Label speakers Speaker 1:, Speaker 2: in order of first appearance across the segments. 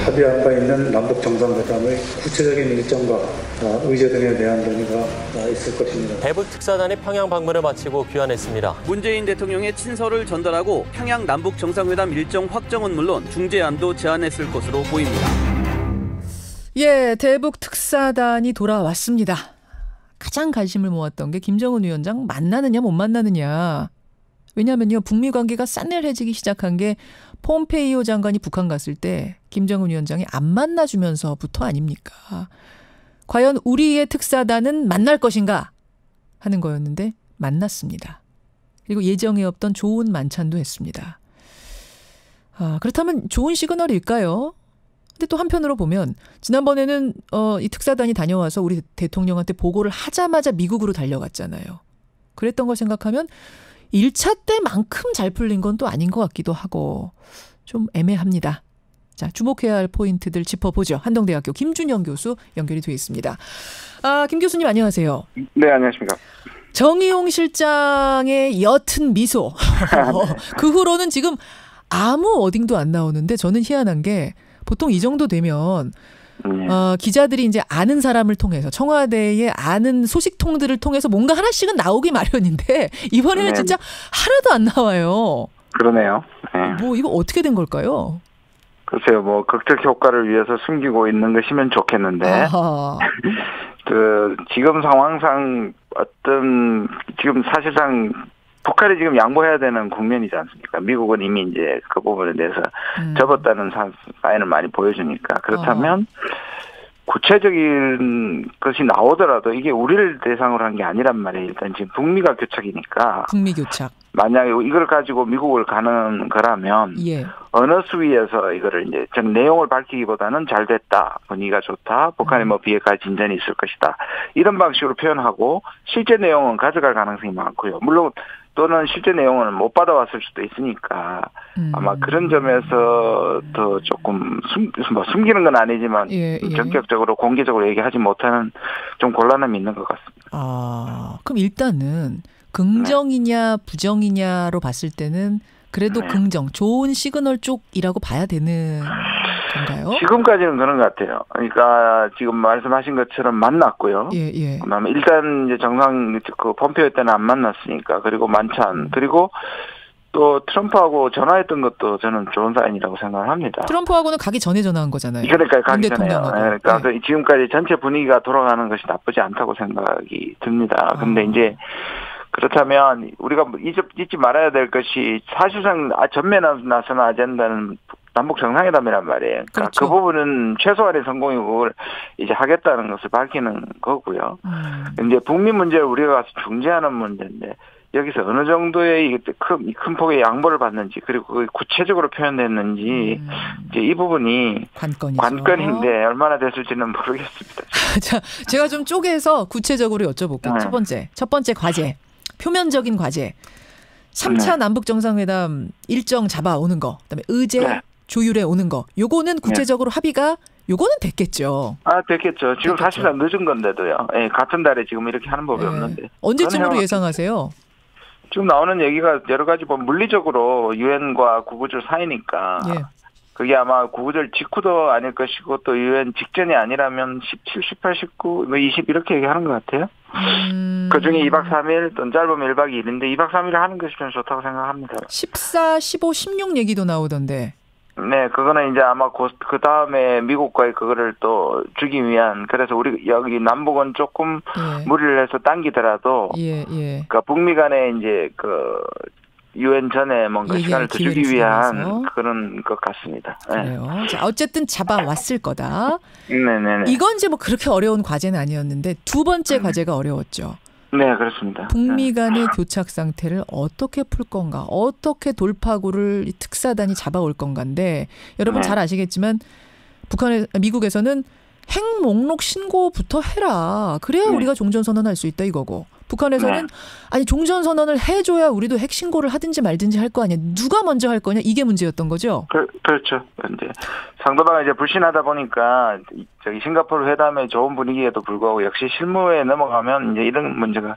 Speaker 1: 합의한 바 있는 남북 정상회담의 구체적인 일정과 의제 등에 대한 논의가 있을 것입니다.
Speaker 2: 대북 특사단이 평양 방문을 마치고 귀환했습니다.
Speaker 3: 문재인 대통령의 친서를 전달하고 평양 남북 정상회담 일정 확정은 물론 중재안도 제안했을 것으로 보입니다.
Speaker 4: 예, 대북 특사단이 돌아왔습니다. 가장 관심을 모았던 게 김정은 위원장 만나느냐 못 만나느냐. 왜냐하면요, 북미 관계가 싸늘해지기 시작한 게 폼페이오 장관이 북한 갔을 때 김정은 위원장이 안 만나주면서부터 아닙니까? 과연 우리의 특사단은 만날 것인가 하는 거였는데 만났습니다. 그리고 예정에 없던 좋은 만찬도 했습니다. 그렇다면 좋은 시그널일까요? 근데 또 한편으로 보면 지난번에는 이 특사단이 다녀와서 우리 대통령한테 보고를 하자마자 미국으로 달려갔잖아요. 그랬던 걸 생각하면 1차 때만큼 잘 풀린 건 또 아닌 것 같기도 하고 좀 애매합니다. 자, 주목해야 할 포인트들 짚어보죠. 한동대학교 김준영 교수 연결이 되어 있습니다. 김 교수님 안녕하세요.
Speaker 5: 네, 안녕하십니까.
Speaker 4: 정의용 실장의 옅은 미소. 그 후로는 지금 아무 어딩도 안 나오는데 저는 희한한 게 보통 이 정도 되면 기자들이 이제 아는 사람을 통해서 청와대의 아는 소식통들을 통해서 뭔가 하나씩은 나오기 마련인데 이번에는
Speaker 5: 네.
Speaker 4: 진짜 하나도 안 나와요.
Speaker 5: 그러네요. 네.
Speaker 4: 뭐 이거 어떻게 된 걸까요?
Speaker 5: 글쎄요, 뭐 극적 효과를 위해서 숨기고 있는 것이면 좋겠는데 지금 상황상 지금 사실상 북한이 지금 양보해야 되는 국면이지 않습니까? 미국은 이미 이제 그 부분에 대해서 접었다는 사인을 많이 보여주니까. 그렇다면 구체적인 것이 나오더라도 이게 우리를 대상으로 한 게 아니란 말이에요. 일단 지금 북미가 교착이니까.
Speaker 4: 북미 교착.
Speaker 5: 만약에 이걸 가지고 미국을 가는 거라면 어느 수위에서 이거를 이제 전 내용을 밝히기보다는 잘 됐다, 분위기가 좋다, 북한의 뭐 비핵화 진전이 있을 것이다, 이런 방식으로 표현하고 실제 내용은 가져갈 가능성이 많고요. 물론 또는 실제 내용은 못 받아왔을 수도 있으니까 아마 그런 점에서 더 조금 숨기는 건 아니지만 전격적으로 공개적으로 얘기하지 못하는 좀 곤란함이 있는 것 같습니다.
Speaker 4: 그럼 일단은 긍정이냐 부정이냐로 봤을 때는 그래도 긍정, 좋은 시그널 쪽이라고 봐야 되는 건가요?
Speaker 5: 지금까지는 그런 것 같아요. 그러니까 지금 말씀하신 것처럼 만났고요. 그다음에 일단 이제 정상 그 폼페이오 때는 안 만났으니까, 그리고 만찬, 그리고 또 트럼프하고 전화했던 것도 저는 좋은 사인이라고 생각을 합니다.
Speaker 4: 트럼프하고는 가기 전에 전화한 거잖아요.
Speaker 5: 그러니까 가기 전에요. 그러니까 지금까지 전체 분위기가 돌아가는 것이 나쁘지 않다고 생각이 듭니다. 근데 이제 그렇다면 우리가 잊지 말아야 될 것이 사실상 전면에 나서는 아젠다는 남북 정상회담이란 말이에요. 그러니까 그 부분은 최소한의 성공이고 그걸 이제 하겠다는 것을 밝히는 거고요. 이제 북미 문제를 우리가 가서 중재하는 문제인데 여기서 어느 정도의 큰 폭의 양보를 받는지, 그리고 그게 구체적으로 표현됐는지 이제 이 부분이 관건인데 얼마나 됐을지는 모르겠습니다.
Speaker 4: 자, 제가 좀 쪼개서 구체적으로 여쭤볼게요. 첫 번째 과제. 표면적인 과제. 3차 남북 정상회담 일정 잡아오는 거, 그다음에 의제 조율해 오는 거. 요거는 구체적으로 합의가 요거는 됐겠죠.
Speaker 5: 됐겠죠. 지금 사실상 늦은 건데도요. 같은 달에 지금 이렇게 하는 법이 없는데.
Speaker 4: 언제쯤으로 예상하세요?
Speaker 5: 지금 나오는 얘기가 여러 가지 물리적으로 유엔과 구구절 사이니까 그게 아마 구구절 직후도 아닐 것이고 또 유엔 직전이 아니라면 17, 18, 19, 20 이렇게 얘기하는 것 같아요. 그중에 2박 3일 또는 짧으면 1박 2일인데 2박 3일을 하는 것이 좀 좋다고 생각합니다.
Speaker 4: 14, 15, 16 얘기도 나오던데.
Speaker 5: 네, 그거는 이제 아마 그 다음에 미국과의 그거를 또 주기 위한, 그래서 우리 여기 남북은 조금 무리를 해서 당기더라도, 그러니까 북미 간에 이제 유엔 전에 뭔가 시간을 더 주기 위한 그런 것 같습니다.
Speaker 4: 그래요. 자, 어쨌든 잡아왔을 거다.
Speaker 5: 네네네.
Speaker 4: 이건 이제 뭐 그렇게 어려운 과제는 아니었는데 두 번째 과제가 어려웠죠.
Speaker 5: 네, 그렇습니다. 북미
Speaker 4: 간의 교착 상태를 어떻게 풀 건가, 어떻게 돌파구를 특사단이 잡아올 건가인데 여러분 잘 아시겠지만 미국에서는 핵 목록 신고부터 해라. 그래야 우리가 종전선언할 수 있다 이거고. 북한에서는 아니 종전선언을 해줘야 우리도 핵 신고를 하든지 말든지 할 거 아니야. 누가 먼저 할 거냐 이게 문제였던 거죠.
Speaker 5: 그렇죠. 이제 상대방이 이제 불신하다 보니까 싱가포르 회담의 좋은 분위기에도 불구하고 역시 실무에 넘어가면 이제 이런 문제가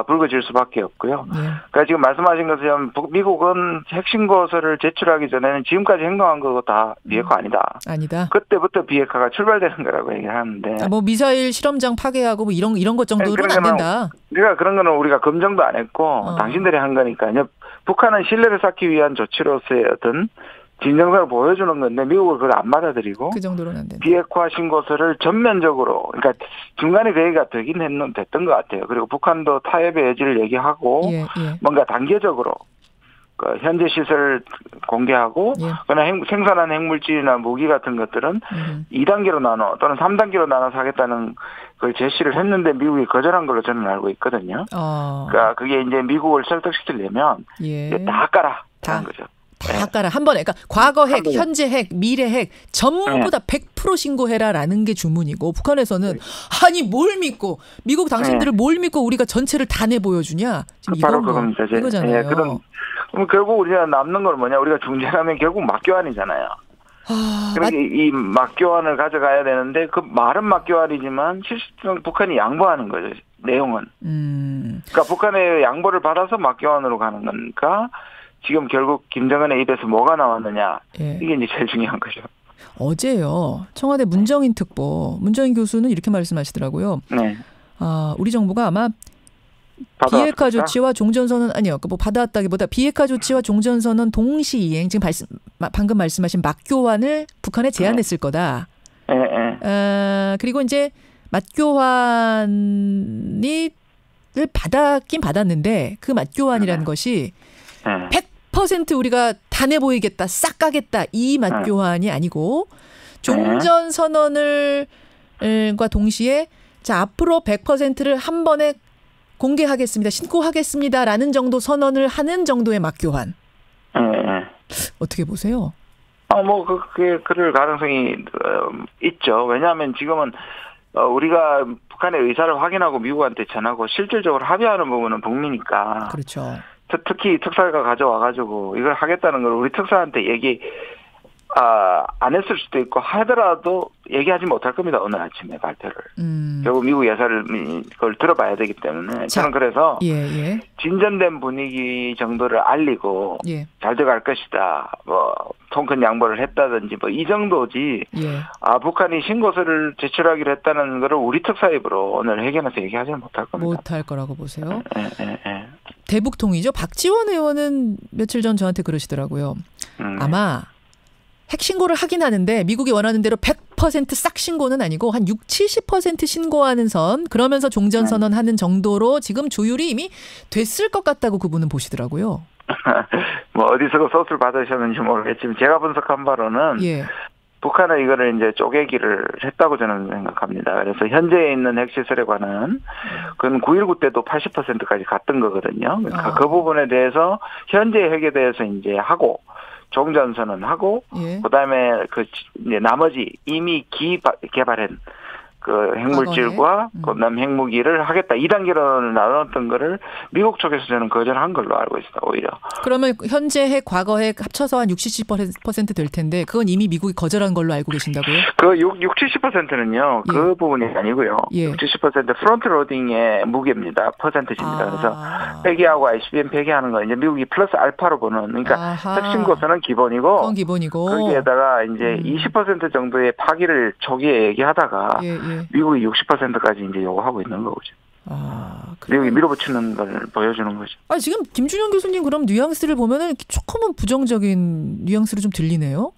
Speaker 5: 불거질 수밖에 없고요.
Speaker 4: 예.
Speaker 5: 그러니까 지금 말씀하신 것처럼 미국은 핵신고서를 제출하기 전에는 지금까지 행동한 거 다 비핵화 아니다.
Speaker 4: 아니다.
Speaker 5: 그때부터 비핵화가 출발되는 거라고 얘기를 하는데.
Speaker 4: 뭐 미사일 실험장 파괴하고 뭐 이런 것 정도는 안 된다.
Speaker 5: 그러니까 그런 거는 우리가 검증도 안 했고 당신들이 한 거니까요. 북한은 신뢰를 쌓기 위한 조치로서의 어떤 진정성을 보여주는 건데 미국은 그걸 안 받아들이고
Speaker 4: 그 정도로는 안 된다.
Speaker 5: 비핵화 신고서를 전면적으로 그러니까 중간에 그 얘기가 됐던 것 같아요. 그리고 북한도 타협의 여지를 얘기하고
Speaker 4: 예.
Speaker 5: 뭔가 단계적으로 그 현재 시설 공개하고
Speaker 4: 예.
Speaker 5: 그러나 생산한 핵물질이나 무기 같은 것들은 2단계로 나눠 또는 3단계로 나눠서 하겠다는 걸 제시를 했는데 미국이 거절한 걸로 저는 알고 있거든요. 그러니까 그게 이제 미국을 설득시키려면
Speaker 4: 예.
Speaker 5: 다 깔아
Speaker 4: 다.
Speaker 5: 하는 거죠.
Speaker 4: 다 깔아 한 번에. 그러니까 과거 핵, 현재 핵, 미래 핵 전부 다 100% 신고해라라는 게 주문이고 북한에서는 아니 뭘 믿고 미국 당신들을 뭘 믿고 우리가 전체를 다 내보여주냐. 지금
Speaker 5: 바로 그겁니다.
Speaker 4: 이거잖아요.
Speaker 5: 예, 그럼 결국 우리가 남는 건 뭐냐. 우리가 중재하면 결국 막교환이잖아요. 그러니까 이 막교환을 가져가야 되는데 그 말은 막교환이지만 실질적으로 북한이 양보하는 거죠. 내용은. 그러니까 북한의 양보를 받아서 막교환으로 가는 거니까 지금 결국 김정은의 입에서 뭐가 나왔느냐.
Speaker 4: 예.
Speaker 5: 이게 이제 제일 중요한 거죠.
Speaker 4: 어제요. 청와대 문정인 특보 문정인 교수는 이렇게 말씀하시더라고요.
Speaker 5: 네.
Speaker 4: 우리 정부가 아마 비핵화 조치와 종전선언 아니요. 뭐 받아왔다기보다 비핵화 조치와 종전선언 동시 이행 지금 방금 말씀하신 맞교환을 북한에 제안했을 거다. 그리고 이제 맞교환을 받았긴 받았는데 그 맞교환이라는 것이 100% 우리가 다 내보이겠다, 싹 가겠다 이 맞교환이 아니고 종전선언을 과 동시에 자 앞으로 100%를 한 번에 공개하겠습니다. 신고하겠습니다라는 정도 선언을 하는 정도의 맞교환. 어떻게 보세요?
Speaker 5: 그럴 가능성이 있죠. 왜냐하면 지금은 우리가 북한의 의사를 확인하고 미국한테 전하고 실질적으로 합의하는 부분은 북미니까.
Speaker 4: 그렇죠.
Speaker 5: 특히 특사가 가져와가지고 이걸 하겠다는 걸 우리 특사한테 안 했을 수도 있고 하더라도 얘기하지 못할 겁니다. 오늘 아침에 발표를. 결국 미국 예사를 그걸 들어봐야 되기 때문에 저는 그래서 진전된 분위기 정도를 알리고 잘 돼갈 것이다. 뭐 통큰 양보를 했다든지 뭐 이 정도지. 북한이 신고서를 제출하기로 했다는 거를 우리 특사 입으로 오늘 회견에서 얘기하지는 못할 겁니다.
Speaker 4: 못할 거라고 보세요.
Speaker 5: 네.
Speaker 4: 대북통이죠. 박지원 의원은 며칠 전 저한테 그러시더라고요. 아마 핵 신고를 하긴 하는데 미국이 원하는 대로 100% 싹 신고는 아니고 한 60-70% 신고하는 선 그러면서 종전선언하는 정도로 지금 조율이 이미 됐을 것 같다고 그분은 보시더라고요.
Speaker 5: 뭐 어디서 그 소스를 받으셨는지 모르겠지만 제가 분석한 바로는 북한은 이거를 이제 쪼개기를 했다고 저는 생각합니다. 그래서 현재에 있는 핵시설에 관한 그건 9.19 때도 80%까지 갔던 거거든요. 그러니까 그 부분에 대해서 현재 핵에 대해서 이제 하고 종전선언하고 그다음에 이제 나머지 이미 개발한 그 핵물질과 그다음 핵무기를 하겠다. 2단계로 나눴던 거를 미국 쪽에서 저는 거절한 걸로 알고 있습니다. 오히려.
Speaker 4: 그러면 현재 핵, 과거 핵 합쳐서 한 60-70% 될 텐데 그건 이미 미국이 거절한 걸로 알고 계신다고요?
Speaker 5: 그 60-70%는요. 그 부분이 아니고요. 60% 프론트 로딩의 무게입니다. 퍼센트입니다. 그래서 폐기하고 ICBM 폐기하는 건 이제 미국이 플러스 알파로 보는 그러니까 핵신고서는 기본이고
Speaker 4: 그건 기본이고
Speaker 5: 거기에다가 이제 20% 정도의 파기를 초기에 얘기하다가 미국이 60%까지 이제 요구하고 있는 거죠. 미국이 밀어붙이는 걸 보여주는 거죠.
Speaker 4: 지금 김준영 교수님 그럼 뉘앙스를 보면은 조금은 부정적인 뉘앙스로 좀 들리네요.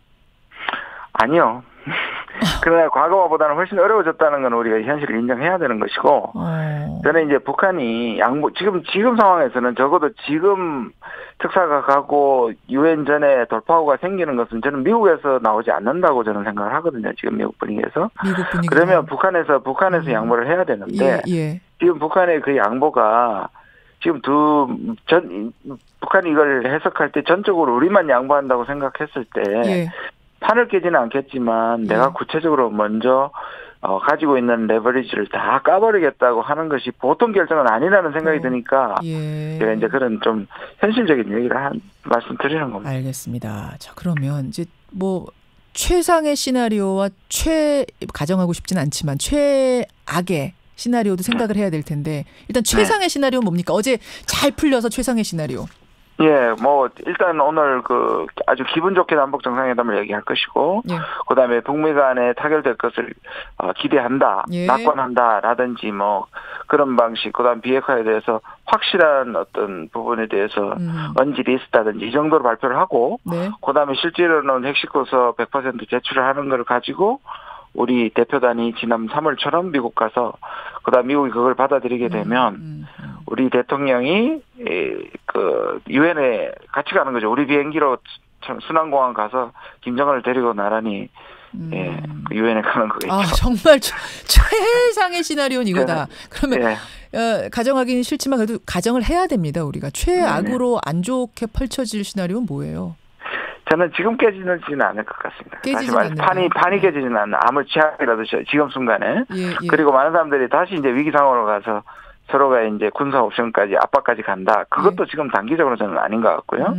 Speaker 5: 아니요. 그러나 과거보다는 훨씬 어려워졌다는 건 우리가 현실을 인정해야 되는 것이고 저는 이제 북한이 지금 상황에서는 적어도 지금 특사가 가고 유엔 전에 돌파구가 생기는 것은 저는 미국에서 나오지 않는다고 저는 생각을 하거든요. 지금 미국 분위기에서. 그러면 북한에서 양보를 해야 되는데 지금 북한의 그 양보가 지금 북한이 이걸 해석할 때 전적으로 우리만 양보한다고 생각했을 때 판을 깨지는 않겠지만 내가 구체적으로 먼저 가지고 있는 레버리지를 다 까버리겠다고 하는 것이 보통 결정은 아니라는 생각이 드니까 제가 이제 그런 좀 현실적인 얘기를 말씀드리는 겁니다.
Speaker 4: 알겠습니다. 자 그러면 이제 뭐 최상의 시나리오와 가정하고 싶진 않지만 최악의 시나리오도 생각을 해야 될 텐데 일단 최상의 시나리오는 뭡니까? 어제 잘 풀려서 최상의 시나리오.
Speaker 5: 예, 뭐 일단 오늘 아주 기분 좋게 남북 정상회담을 얘기할 것이고,
Speaker 4: 예.
Speaker 5: 그다음에 북미 간에 타결될 것을 기대한다,
Speaker 4: 예.
Speaker 5: 낙관한다라든지 뭐 그런 방식, 그다음 비핵화에 대해서 확실한 어떤 부분에 대해서 언질이 있었다든지 이 정도로 발표를 하고,
Speaker 4: 네.
Speaker 5: 그다음에 실제로는 핵실고서 100% 제출을 하는 걸 가지고 우리 대표단이 지난 3월처럼 미국 가서 그다음 미국이 그걸 받아들이게 되면 우리 대통령이 유엔에 같이 가는 거죠. 우리 비행기로 순환공항 가서 김정은을 데리고 나란히 유엔에 가는 거겠죠.
Speaker 4: 아 정말 최상의 시나리오는 이거다. 그러면 가정하기는 싫지만 그래도 가정을 해야 됩니다. 우리가 최악으로 안 좋게 펼쳐질 시나리오는 뭐예요?
Speaker 5: 저는 지금 깨지지는 않을 것 같습니다.
Speaker 4: 깨지지 않는다.
Speaker 5: 판이 깨지지는 않는 아무 취약이라도 지금 순간에.
Speaker 4: 예.
Speaker 5: 그리고 많은 사람들이 다시 이제 위기 상황으로 가서 서로가 이제 군사 옵션까지 압박까지 간다. 그것도 지금 단기적으로 저는 아닌 것 같고요.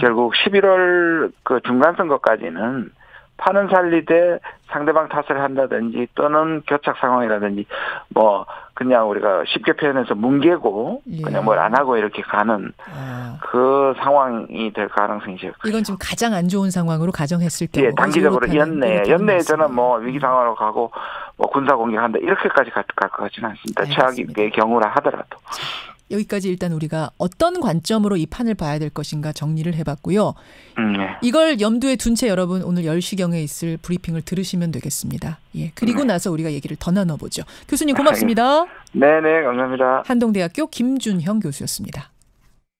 Speaker 5: 결국 11월 그 중간 선거까지는 판은 살리되 상대방 탓을 한다든지 또는 교착 상황이라든지 뭐 그냥 우리가 쉽게 표현해서 뭉개고 그냥 뭘 안 하고 이렇게 가는 그 상황이 될 가능성이 제일 크죠.
Speaker 4: 이건 지금 가장 안 좋은 상황으로 가정했을 경우.
Speaker 5: 예, 단기적으로 연내에 저는 뭐 위기 상황으로 가고 뭐 군사 공격한다 이렇게까지 갈 것 같지는 않습니다. 최악의 경우라 하더라도.
Speaker 4: 여기까지 일단 우리가 어떤 관점으로 이 판을 봐야 될 것인가 정리를 해봤고요.
Speaker 5: 네.
Speaker 4: 이걸 염두에 둔 채 여러분 오늘 10시경에 있을 브리핑을 들으시면 되겠습니다. 예, 그리고 나서 우리가 얘기를 더 나눠보죠. 교수님 고맙습니다.
Speaker 5: 네네 감사합니다.
Speaker 4: 한동대학교 김준형 교수였습니다.